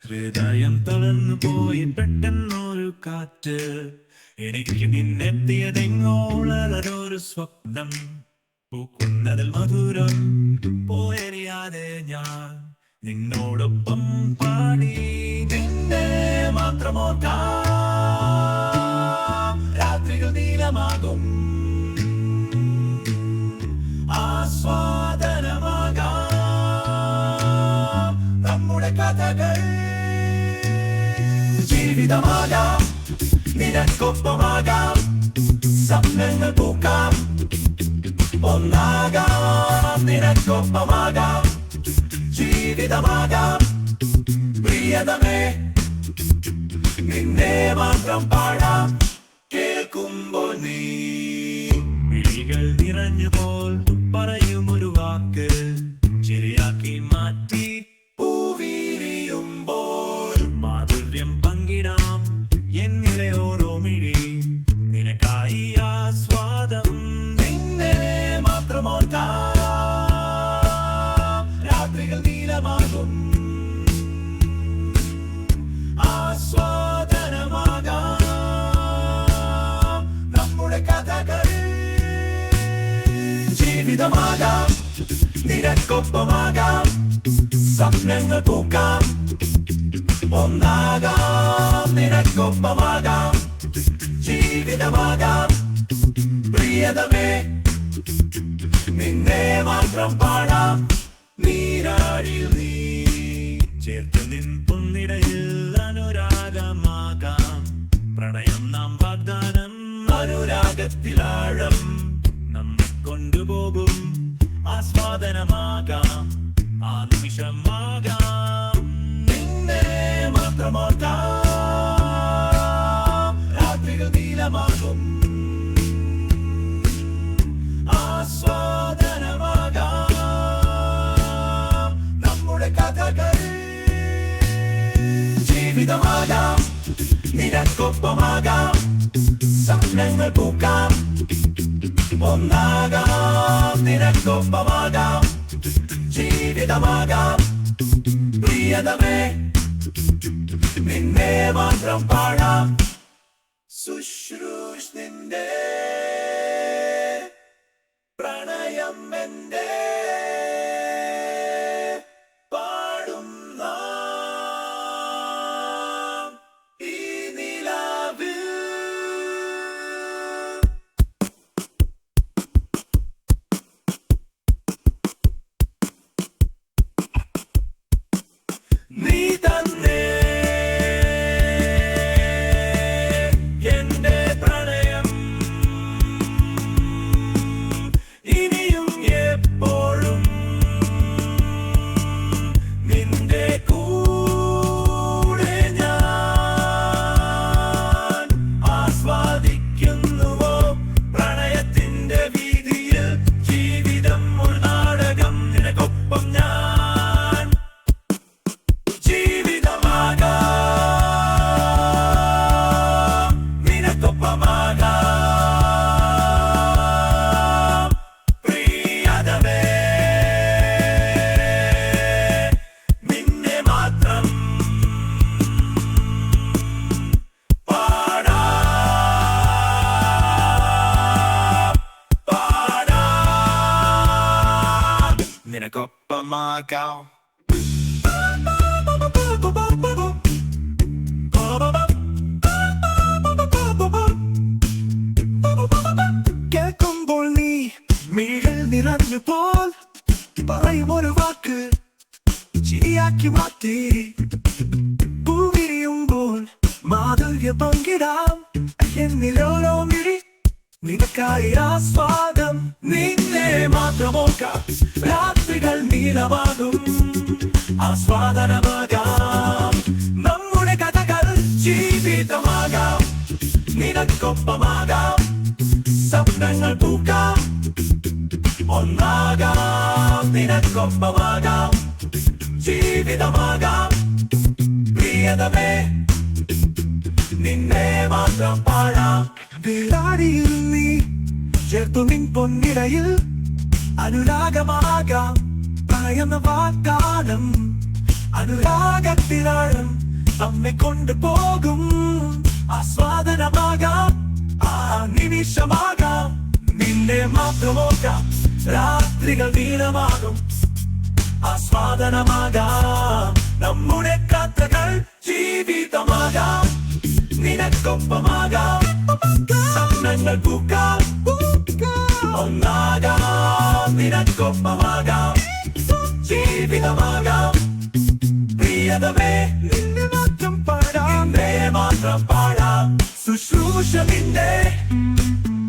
ഹൃദയം തളർന്നു പോയി പെട്ടെന്നൊരു കാറ്റ് എനിക്ക് നിന്നെത്തിയതെങ്ങോളൊരു സ്വപ്നം പൂക്കുന്നതിൽ മധുരം പോയറിയാതെ ഞാൻ നിന്നോടൊപ്പം പാടി നിന്നെ മാത്രമോർക്കാം രാത്രികൾ നീലമാകും ആസ്വാദനമാകാം നമ്മുടെ കഥകൾ ജീവിതമാകാം നിനക്കൊപ്പമാകാം സ്വപ്നങ്ങൾ പൂക്കാം ഒന്നാകാം നിനക്കൊപ്പമാകാം ജീവിതമാകാം പ്രിയതമേ നിന്നെ മാത്രം പാടാം കേൾക്കുമ്പോൾ നീ മിഴികൾ നിറഞ്ഞു പോൽ പറയും ഒരു വാക്ക് ശരിയാക്കി മാറ്റി പൂവിരിയുമ്പോൾ മാധുര്യം പങ്കിടാം എന്നിലെ ഓരോ മിഴി നിനക്കായി ആസ്വാദം നിന്നെ മാത്രം ഓർക്കാം രാത്രികൾ നീലമാകും ആസ്വാദനമാകാം നമ്മുടെ കഥകൾ ജീവിതമാകാം നിനക്കൊപ്പമാകാം സ്വപ്നങ്ങൾ പൂക്കാം ഒന്നാകാം നിനക്കൊപ്പമാകാം ജീവിതമാകാം പ്രിയതമേ നിന്നെ മാത്രം പാടാം നീരാടിൽ നീ ചേർത്ത് നിൻ പൊന്നിടയിൽ അനുരാഗമാകാം പ്രണയം നാം വാഗ്ദാനം അനുരാഗത്തിലാഴം നമ്മെ കൊണ്ടുപോകും ആസ്വാദനമാകാം ആ നിമിഷമാകാം നിന്നെ മാത്രം ഓർക്കാം രാത്രികൾ നീലമാകും ആസ്വാദനമാകാം നമ്മുടെ കഥകൾ ജീവിതമാകാം നിനക്കൊപ്പമാകാം സ്വപ്നങ്ങൾ പൂക്കാം ഒന്നാകാം നിനക്കൊപ്പമാകാം ജീവിതമാകാം പ്രിയതമേ നിന്നെ മാത്രം പാടാം ശുശ്രൂഷ് നിന്റെ പ്രണയം എന്റെ പാടും നാം ഈ നിലാവിൽ നീ തന്നെ എന്റെ പ്രണയം ഇനിയും എപ്പോഴും നിന്റെ കൂടെ ഞാൻ ആസ്വാദിക്കുന്നുവോ പ്രണയത്തിന്റെ വീതിയിൽ ജീവിതം ഒരു നാടകം നിനക്കൊപ്പം ഞാൻ ജീവിതമാകാം നിനക്കൊപ്പമാകാം പ്രിയതമേ നിന്നെ മാത്രം പാടാം നിനക്കൊപ്പമാകാം കേൾക്കുമ്പോൾ നീ മിഴികൾ നിറഞ്ഞു പോൽ പറയും ഒരു വാക്ക് ശരിയാക്കി മാറ്റി പൂവിരിയുമ്പോൾ മാധുര്യ പങ്കിടാം എന്നിലോരോ മിഴി നിനക്കായി ആസ്വാദം നിന്നെ മാത്രം ഓർക്കാം രാത്രികൾ നീലമാകും ആസ്വാദനമാകാം നമ്മുടെ കഥകൾ ജീവിതമാകാം നിനക്കൊപ്പമാകാം സ്വപ്നങ്ങൾ പൂക്കാം ഒന്നാകാം നിനക്കൊപ്പമാകാം ജീവിതമാകാം പ്രിയതമേ നിന്നെ മാത്രം പാടാം വീടാടിയിൽ നീ ചേർത്തു നിൻ പൊന്നിടയിൽ അനുരാഗമാകാം പറയുന്ന വാഗ്ദാനം അനുരാഗത്തിലാഴും നമ്മെ കൊണ്ടുപോകും ആസ്വാദനമാകാം ആ നിമിഷമാകാം നിന്നെ മാത്രമോക്കാം രാത്രികൾ നീളമാകും ആസ്വാദനമാകാം നമ്മുടെ കഥകൾ ജീവിതമാകാം നിനക്കൊപ്പമാകാം സ്വപ്നങ്ങൾ പൂക്കാം ഒന്നാകാം നിനക്കൊപ്പമാകാം ജീവിതമാകാം പ്രിയതമേ നിന്നെ മാത്രം പാടാം നിന്നെ മാത്രം പാടാം ശുശ്രൂഷമിന്റെ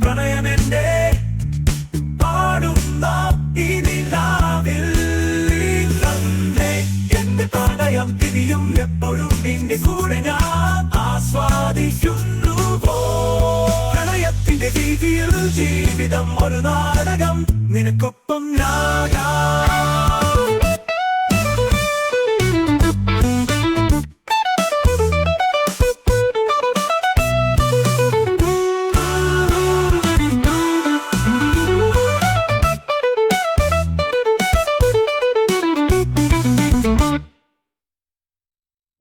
പ്രണയമെന്റെ പാടുന്ന ഈ നിലാവിൽ തന്നെ എന്റെ പ്രണയം തിരിയും എപ്പോഴും നിന്റെ കൂടെ ഞാൻ ആസ്വാദിക്കുന്നുവോ പ്രണയത്തിന്റെ രീതിയിൽ ജീവിതം ഒരു നാടകം നിനക്കൊപ്പം ഞാനാ